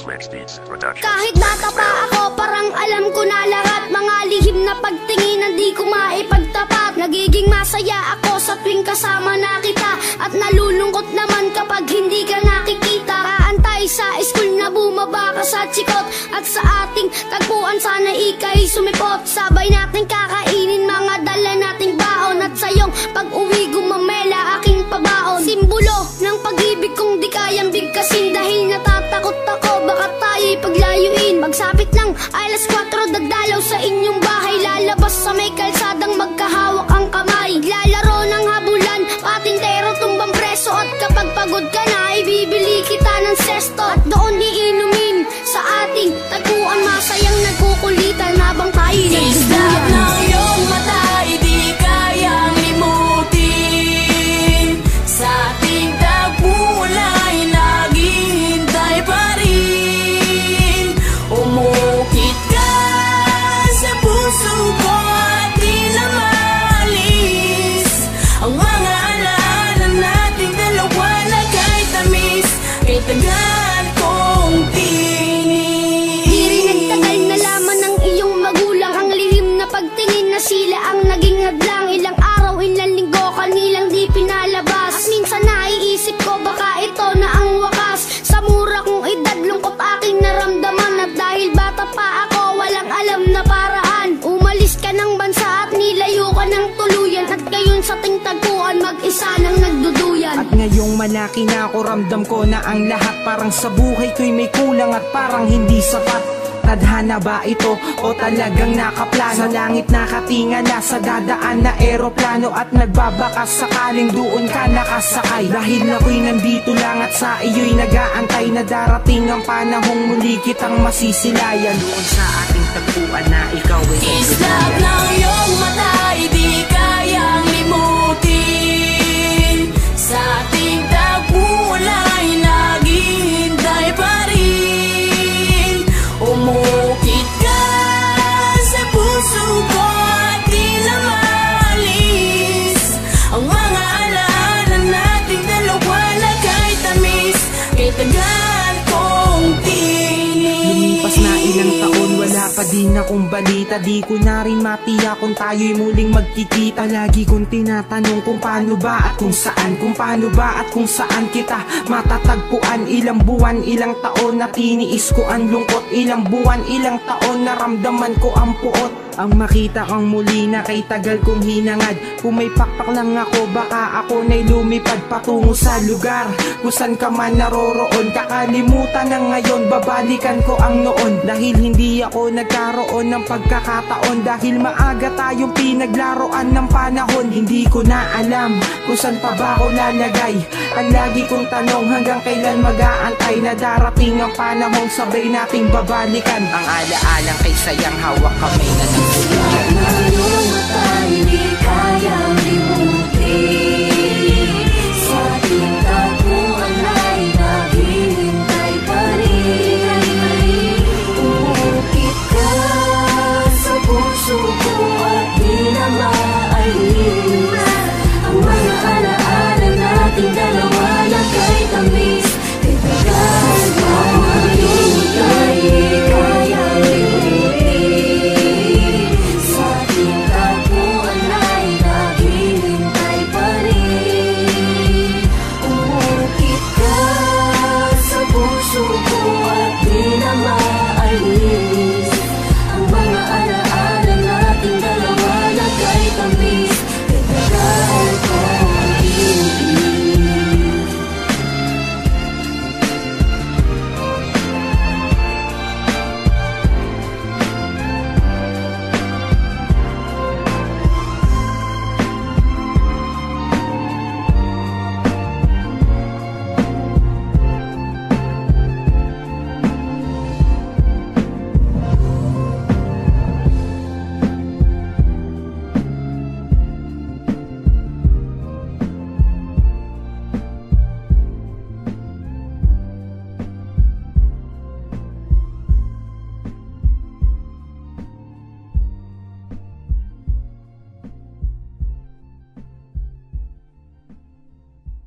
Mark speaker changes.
Speaker 1: Kahit bata pa ako, parang alam ko na lahat. Mga lihim na pagtingin, di ko maipagtapat. Nagiging masaya ako sa tuwing kasama na kita, at nalulungkot naman kapag hindi ka nakikita. Kaantay sa school na bumaba ka sa chikot, at sa ating tagpuan sana ika'y sumipot. Sabay natin kakainin mga dala nating baon, at sa iyong pag-uwi gumamela aking pabaon. Simbolo ng pag-ibig kong di kayang bigkasin, dahil natatakot ako baka tayo'y paglayuin. Magsapit ng alas 4, dadalaw sa inyong bahay, lalabas sa may kalsadang magkahawak ang kamay. Lalaro ng habulan, patintero tumbang preso, at kapag pagod ka na ibibili kita ng sesto. At doon iinumin sa ating tagpuan, masayang nagkukulitan habang tayo'y nagduduyan.
Speaker 2: ng iyong mata, di kayang limutin. Sa ating tagpuan ay naghihintay pa rin. Umukit ka sa puso ko at di na maalis ang mga alaala nating dalawa na kahit tamis, kay tagal kong tinis.
Speaker 1: Di rin nagtagal na laman ng iyong magulang, ang lihim na pagtingin na sila ang naging hadlang. Ilang araw, ilang linggo, kanilang di pinalabas, at minsan naiisip ko baka ito na ang wakas. Sa mura kong edad, lungkot aking naramdaman, at dahil bata pa ako, walang alam na paraan. Umalis ka ng bansa at nilayo ka ng tuluyan, at ngayon sa ting tagpuan mag-isa nang nagduduyan.
Speaker 3: At ngayong malaki na ako, ramdam ko na ang lahat parang sa buhay ko'y may kulang at parang hindi sapat. Tadhana ba ito o talagang nakaplano? Sa langit nakatingala sa dadaan na eroplano, at nagbabakas sakaling doon ka nakasakay. Dahil ako'y nandito lang at sa iyo'y nag-aantay na darating ang panahong muli kitang masisilayan. Doon sa ating tagpuan na ikaw ay
Speaker 2: Islap ng iyong mata, di kayang limutin. Sa ating tagpuan ay naghihintay pa rin. Umukit ka sa puso ko at di na maalis ang mga alaala nating dalawa na kahit tamis, kay tagal kong tinis.
Speaker 3: Lumipas na ilang taon, wala pa din akong balita. Di ko na rin matiyak kung tayo'y muling magkikita. Lagi kong tinatanong kung paano ba at kung saan, kung paano ba at kung saan kita matatagpuan. Ilang buwan, ilang taon na tiniis ko ang lungkot. Ilang buwan, ilang taon naramdaman ko ang puot. Ang makita kang muli na kay tagal kong hinangad. Kung may pakpak lang ako, baka ako na'y lumipad patungo sa lugar kung saan ka man naroroon. Kakalimutan na ngayon, babalikan ko ang noon. Dahil hindi ako nagkaroon ng pagkakataon, dahil maaga tayong pinaglaruan ng panahon. Hindi ko na alam kung saan pa ba ako lalagay. Ang lagi kong tanong, hanggang kailan mag-aantay na darating ang panahong sabay nating babalikan ang alaalang kay sayang hawak kamay na nagsusuyan.